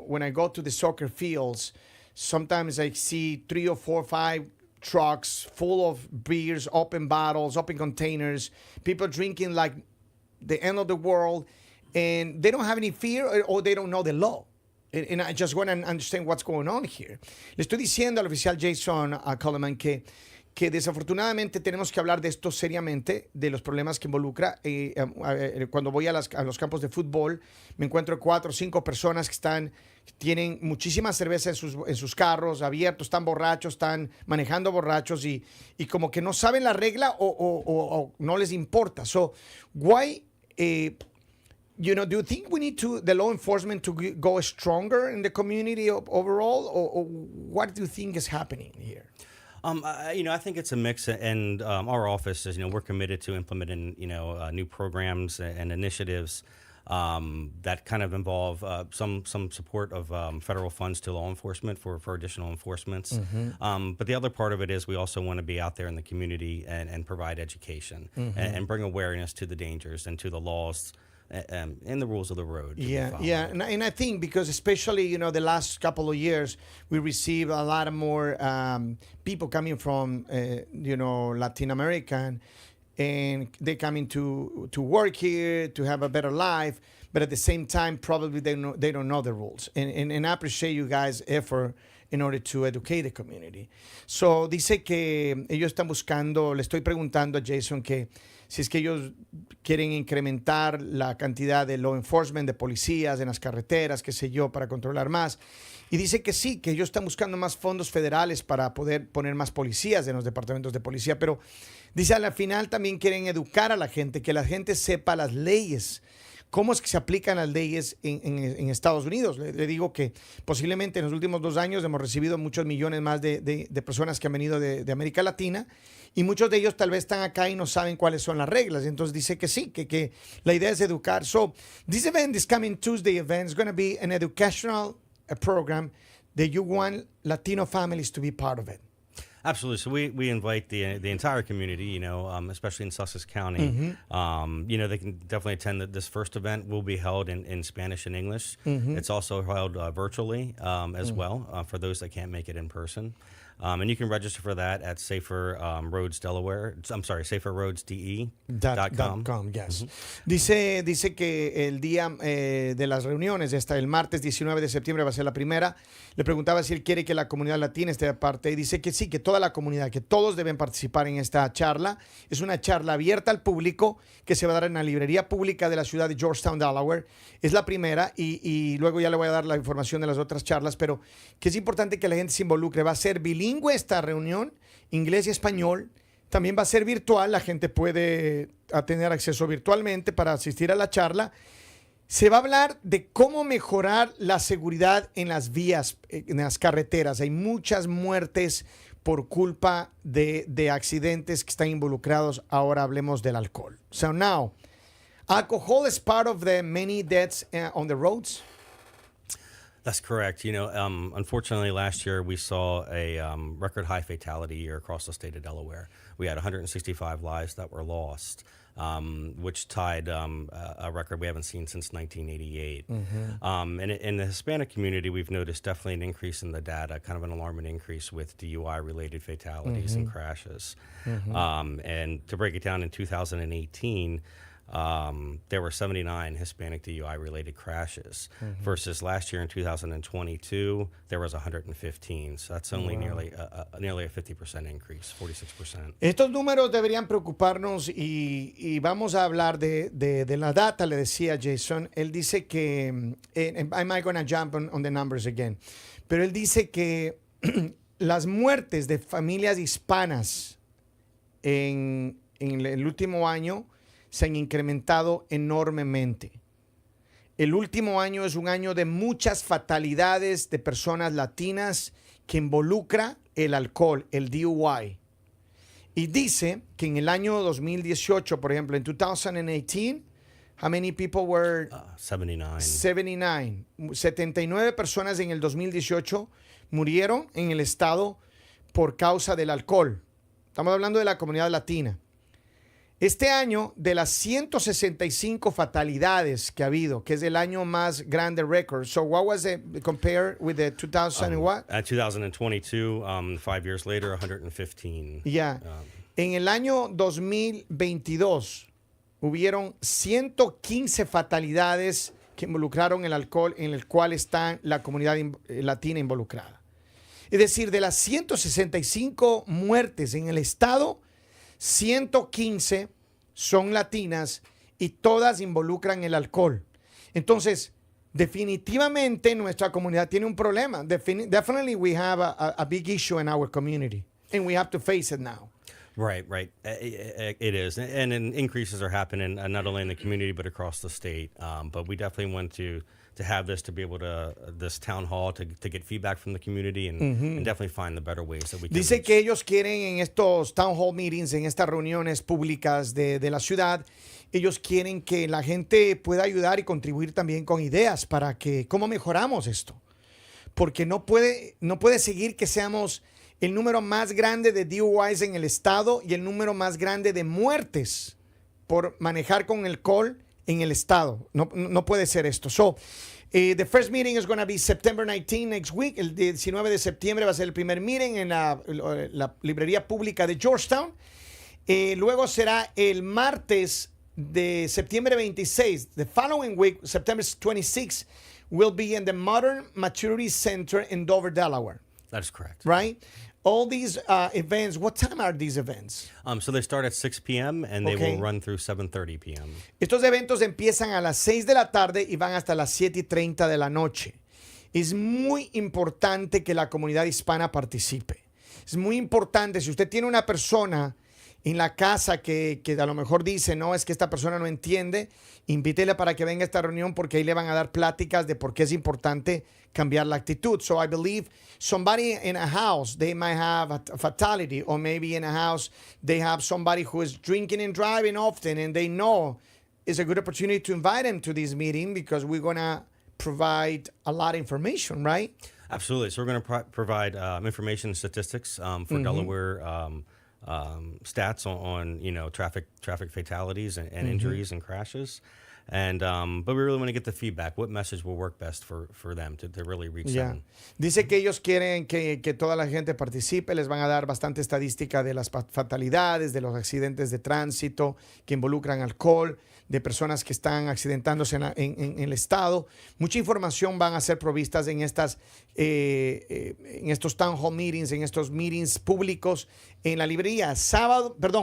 when I go to the soccer fields, sometimes I see 3 or 4 or 5 trucks full of beers, open bottles, open containers, people drinking like the end of the world, and they don't have any fear or they don't know the law. And I just want to understand what's going on here. Le estoy diciendo al oficial Jason Coleman que desafortunadamente tenemos que hablar de esto seriamente, de los problemas que involucra. Cuando voy a los campos de fútbol, me encuentro 4 o 5 personas que tienen muchísima cerveza en sus carros abiertos, están borrachos, están manejando borrachos y como que no saben la regla o no les importa. So, why... do you think we need the law enforcement to go stronger in the community overall, or what do you think is happening here? I think it's a mix, and our office is, we're committed to implementing, new programs and initiatives that kind of involve some support of federal funds to law enforcement for additional enforcements. Mm-hmm. But the other part of it is we also want to be out there in the community and provide education mm-hmm. and bring awareness to the dangers and to the laws and the rules of the road. Yeah. And I think because especially, the last couple of years, we receive a lot more people coming from, Latin American, and they coming to work here, to have a better life, but at the same time, probably they don't know the rules. And I appreciate you guys' effort in order to educate the community. So, dice que ellos están buscando, le estoy preguntando a Jason que si es que ellos quieren incrementar la cantidad de law enforcement, de policías en las carreteras, qué sé yo, para controlar más. Y dice que sí, que ellos están buscando más fondos federales para poder poner más policías en los departamentos de policía, pero dice al final también quieren educar a la gente, que la gente sepa las leyes, cómo es que se aplican las leyes en Estados Unidos. Le digo que posiblemente en los últimos 2 años hemos recibido muchos millones más de personas que han venido de América Latina, y muchos de ellos tal vez están acá y no saben cuáles son las reglas. Entonces dice que sí, que la idea es educar. So this event, this coming Tuesday event, is going to be an educational program that you want Latino families to be part of it. Absolutely. So we invite the entire community, especially in Sussex County. Mm-hmm. They can definitely attend this first event. Will be held in Spanish and English. Mm-hmm. It's also held virtually as well for those that can't make it in person. And you can register for that at saferroadsde.com. Yes. Mm-hmm. Dice que el día de las reuniones, el martes 19 de septiembre va a ser la primera. Le preguntaba si él quiere que la comunidad latina esté aparte y dice que sí, que toda la comunidad, que todos deben participar en esta charla. Es una charla abierta al público que se va a dar en la librería pública de la ciudad de Georgetown, Delaware. Es la primera y luego ya le voy a dar la información de las otras charlas, pero que es importante que la gente se involucre. Va a ser bilingüe esta reunión, inglés y español. También va a ser virtual, la gente puede tener acceso virtualmente para asistir a la charla. Se va a hablar de cómo mejorar la seguridad en las vías, en las carreteras. Hay muchas muertes por culpa de accidentes que están involucrados. Ahora hablemos del alcohol. So now, alcohol is part of the many deaths on the roads? That's correct. Unfortunately, last year we saw a record high fatality year across the state of Delaware. We had 165 lives that were lost, which tied a record we haven't seen since 1988. Mm-hmm. And in the Hispanic community, we've noticed definitely an increase in the data, kind of an alarming increase with DUI-related fatalities mm-hmm. and crashes. Mm-hmm. And to break it down, in 2018, there were 79 Hispanic DUI-related crashes mm-hmm. versus last year in 2022, there was 115. So that's only nearly a 50% increase, 46%. Estos números deberían preocuparnos y vamos a hablar de la data, le decía Jason. Él dice que, I'm not going to jump on the numbers again, pero él dice que las muertes de familias hispanas en el último año se han incrementado enormemente. El último año es un año de muchas fatalidades de personas latinas que involucra el alcohol, el DUI. Y dice que en el año 2018, por ejemplo, en 2018, how many people were? 79. 79 personas en el 2018 murieron en el estado por causa del alcohol. Estamos hablando de la comunidad latina. Este año, de las 165 fatalidades que ha habido, que es el año más grande récord. So what was it compared with the 2000 and what? At 2022, 5 years later, 115. Yeah. En el año 2022 hubieron 115 fatalidades que involucraron el alcohol, en el cual está la comunidad latina involucrada. Es decir, de las 165 muertes en el estado, 115 son latinas y todas involucran el alcohol. Entonces, definitivamente nuestra comunidad tiene un problema. Definitely we have a big issue in our community and we have to face it now. Right. It is. And increases are happening not only in the community but across the state. But we definitely want to have this, to be able to, this town hall, to get feedback from the community and definitely find the better ways that we can. Dice que ellos quieren en estos town hall meetings, en estas reuniones públicas de la ciudad, ellos quieren que la gente pueda ayudar y contribuir también con ideas para que, ¿cómo mejoramos esto? Porque no puede seguir que seamos el número más grande de DUIs en el estado y el número más grande de muertes por manejar con alcohol en el estado. No puede ser esto. So, the first meeting is going to be September 19 next week. El 19 de septiembre va a ser el primer meeting en la librería pública de Georgetown. Luego será el martes de septiembre 26. The following week, September 26, will be in the Modern Maturity Center in Dover, Delaware. That is correct. Right? All these events, what time are these events? So they start at 6 p.m. and they will run through 7:30 p.m. Estos eventos empiezan a las 6 de la tarde y van hasta las 7:30 de la noche. Es muy importante que la comunidad hispana participe. Es muy importante, si usted tiene una persona en la casa que a lo mejor dice, no, es que esta persona no entiende, invítele para que venga a esta reunión, porque ahí le van a dar pláticas de por qué es importante cambiar la actitud. So I believe somebody in a house, they might have a fatality, or maybe in a house they have somebody who is drinking and driving often, and they know it's a good opportunity to invite them to this meeting because we're going to provide a lot of information, right? Absolutely. So we're going to provide information and statistics for Delaware stats on traffic fatalities and injuries and crashes. And but we really want to get the feedback. What message will work best for them to really reach them? Dice que ellos quieren que toda la gente participe. Les van a dar bastante estadística de las fatalidades, de los accidentes de tránsito que involucran alcohol, de personas que están accidentándose en el estado. Mucha información van a ser provistas en estos town hall meetings, en estos meetings públicos en la librería.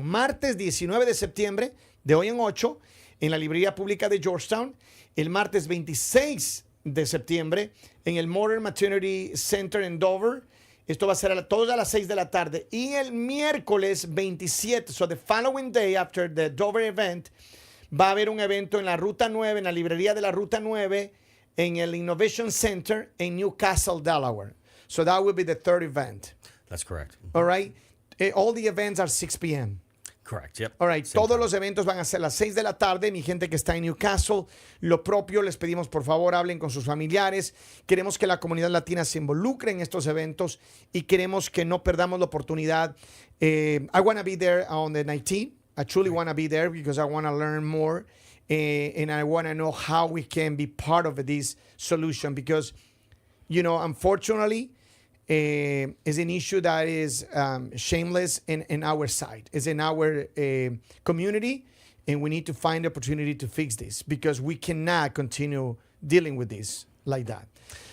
Martes 19 de septiembre, de hoy en 8, en la librería pública de Georgetown. El martes 26 de septiembre en el Modern Maternity Center en Dover. Esto va a ser todos a las 6 de la tarde. Y el miércoles 27, so the following day after the Dover event, va a haber un evento en la Ruta 9, en la librería de la Ruta 9, en el Innovation Center en Newcastle, Delaware. So that will be the third event. That's correct. All right. All the events are 6 p.m. Correct, yep. All right. Todos los eventos van a ser a las 6 de la tarde. Mi gente que está en Newcastle, lo propio, les pedimos por favor hablen con sus familiares. Queremos que la comunidad latina se involucre en estos eventos y queremos que no perdamos la oportunidad. I want to be there on the 19th. I truly want to be there because I want to learn more and I want to know how we can be part of this solution because, unfortunately, is an issue that is shameless in our side. It's in our community, and we need to find the opportunity to fix this because we cannot continue dealing with this like that.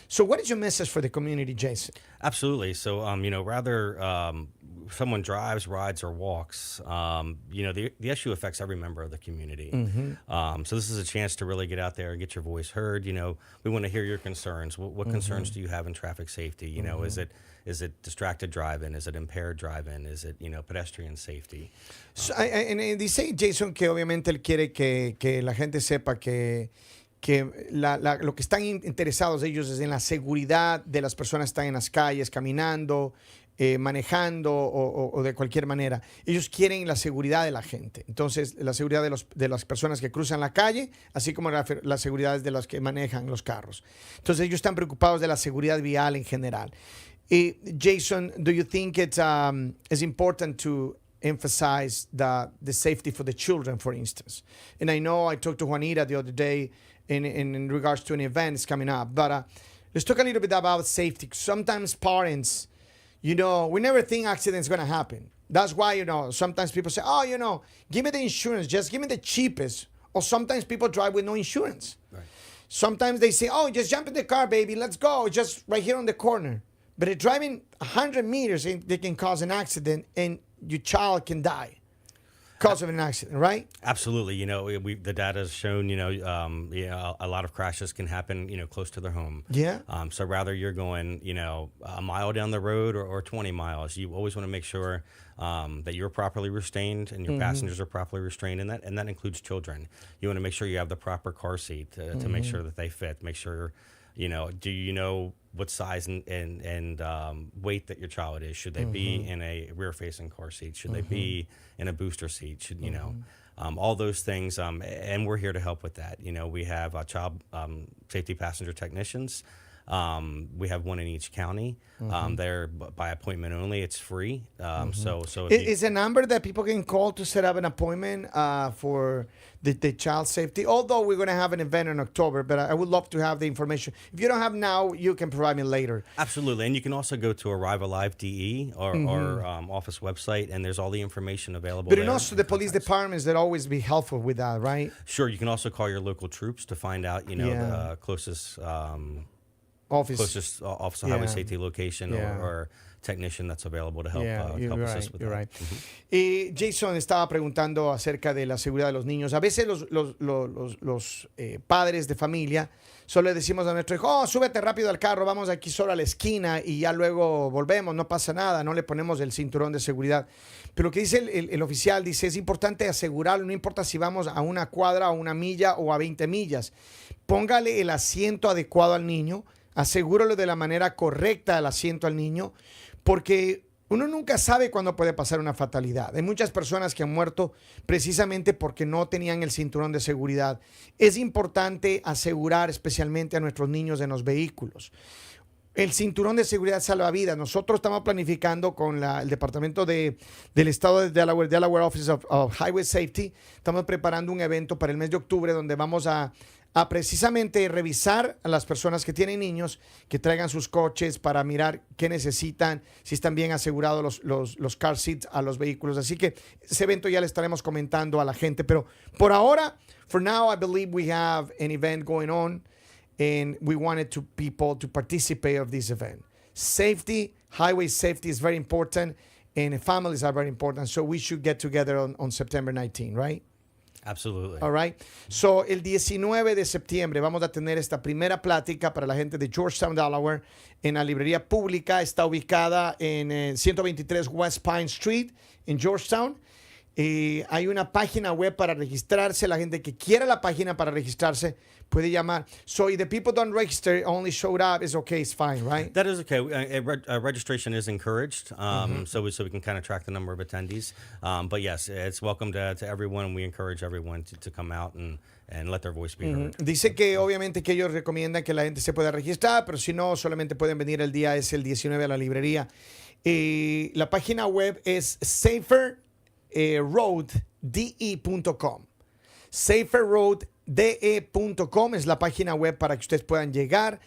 So what is your message for the community, Jason? Absolutely. So, rather someone drives, rides, or walks, the issue affects every member of the community. So this is a chance to really get out there and get your voice heard. We want to hear your concerns. What concerns do you have in traffic safety? Is it distracted driving? Is it impaired driving? Is it, pedestrian safety? Dice Jason que obviamente él quiere que la gente sepa que lo que están interesados ellos es en la seguridad de las personas que están en las calles, caminando, manejando o de cualquier manera. Ellos quieren la seguridad de la gente. Entonces, la seguridad de las personas que cruzan la calle, así como la seguridad de los que manejan los carros. Entonces, ellos están preocupados de la seguridad vial en general. Jason, do you think it's important to emphasize the safety for the children, for instance. And I know I talked to Juanita the other day in regards to an event that's coming up. But let's talk a little bit about safety. Sometimes parents, we never think accidents going to happen. That's why, sometimes people say, oh, give me the insurance. Just give me the cheapest. Or sometimes people drive with no insurance. Right. Sometimes they say, oh, just jump in the car, baby. Let's go. Just right here on the corner. But if driving 100 meters, they can cause an accident and your child can die because of an accident, right? Absolutely. The data has shown, a lot of crashes can happen, close to their home. Yeah. So rather you're going, a mile down the road or 20 miles, you always want to make sure that you're properly restrained and your passengers are properly restrained, and that includes children. You want to make sure you have the proper car seat to make sure that they fit. Make sure, do you know what size and weight that your child is? Should they be in a rear-facing car seat? Should they be in a booster seat? Should all those things, and we're here to help with that. We have child safety passenger technicians. We have one in each county. They're by appointment only. It's free. So is a number that people can call to set up an appointment for the child safety. Although we're going to have an event in October, but I would love to have the information. If you don't have now, you can provide me later. Absolutely, and you can also go to Arrive Alive DE or office website, and there's all the information available. But also the police departments that always be helpful with that, right? Sure, you can also call your local troops to find out, the closest. Closest Office of Highway Safety location or technician that's available to help assist with that. Right. Jason estaba preguntando acerca de la seguridad de los niños. A veces los padres de familia solo le decimos a nuestro hijo, súbete rápido al carro, vamos aquí solo a la esquina y ya luego volvemos, no pasa nada, no le ponemos el cinturón de seguridad. Pero lo que dice el oficial, dice, es importante asegurarlo, no importa si vamos a una cuadra, a una milla o a 20 millas. Póngale el asiento adecuado al niño, asegúralo de la manera correcta el asiento al niño, porque uno nunca sabe cuándo puede pasar una fatalidad. Hay muchas personas que han muerto precisamente porque no tenían el cinturón de seguridad. Es importante asegurar especialmente a nuestros niños en los vehículos. El cinturón de seguridad salva vidas. Nosotros estamos planificando con el departamento del estado de Delaware Office of Highway Safety. Estamos preparando un evento para el mes de octubre donde vamos a precisamente revisar a las personas que tienen niños, que traigan sus coches para mirar qué necesitan, si están bien asegurados los car seats a los vehículos. Así que ese evento ya le estaremos comentando a la gente. Pero por ahora, for now, I believe we have an event going on and we wanted people to participate of this event. Safety, highway safety is very important and families are very important. So we should get together on September 19, right? Absolutely. All right. So, el 19 de septiembre vamos a tener esta primera plática para la gente de Georgetown, Delaware, en la librería pública. Está ubicada en 123 West Pine Street, en Georgetown. Hay una página web para registrarse. La gente que quiera la página para registrarse puede llamar. So if the people don't register, only showed up, it's okay, it's fine, right? That is okay. Registration is encouraged, so we can kind of track the number of attendees. But yes, it's welcome to everyone. We encourage everyone to come out and let their voice be heard. Dice que obviamente que ellos recomiendan que la gente se pueda registrar, pero si no, solamente pueden venir el 19 a la librería. La página web es saferroadde.com. saferroadde.com es la página web para que ustedes puedan llegar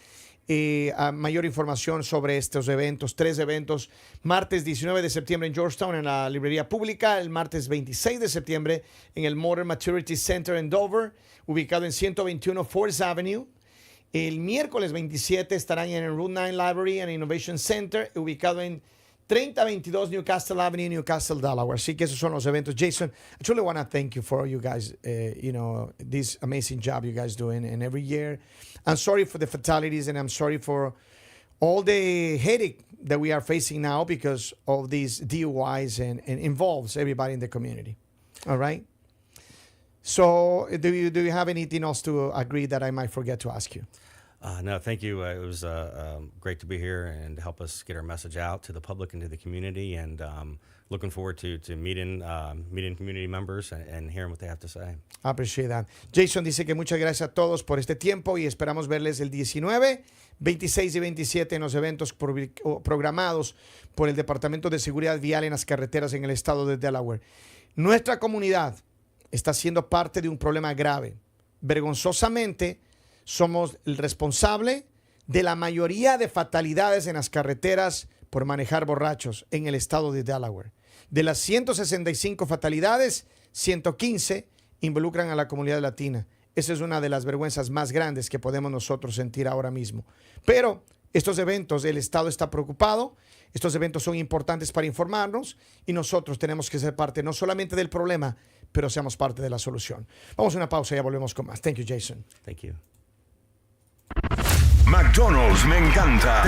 a mayor información sobre estos eventos. 3 eventos, martes 19 de septiembre en Georgetown en la librería pública, el martes 26 de septiembre en el Modern Maturity Center en Dover, ubicado en 121 Forest Avenue. El miércoles 27 estarán en el Route 9 Library and Innovation Center, ubicado en 3022 Newcastle Avenue, Newcastle, Delaware. Así que esos son los eventos. Jason, I truly want to thank you for you guys, this amazing job you guys doing. And every year, I'm sorry for the fatalities and I'm sorry for all the headache that we are facing now because of these DUIs and involves everybody in the community. All right? So do you have anything else to agree that I might forget to ask you? No, thank you. It was great to be here and to help us get our message out to the public and to the community. And looking forward to meeting community members and hearing what they have to say. I appreciate that. Jason dice que muchas gracias a todos por este tiempo y esperamos verles el 19, 26 y 27 en los eventos programados por el Departamento de Seguridad Vial en las carreteras en el estado de Delaware. Nuestra comunidad está siendo parte de un problema grave. Vergonzosamente, somos el responsable de la mayoría de fatalidades en las carreteras por manejar borrachos en el estado de Delaware. De las 165 fatalidades, 115 involucran a la comunidad latina. Esa es una de las vergüenzas más grandes que podemos nosotros sentir ahora mismo. Pero estos eventos, el Estado está preocupado. Estos eventos son importantes para informarnos y nosotros tenemos que ser parte no solamente del problema, pero seamos parte de la solución. Vamos a una pausa y ya volvemos con más. Thank you, Jason. Thank you. McDonald's me encanta.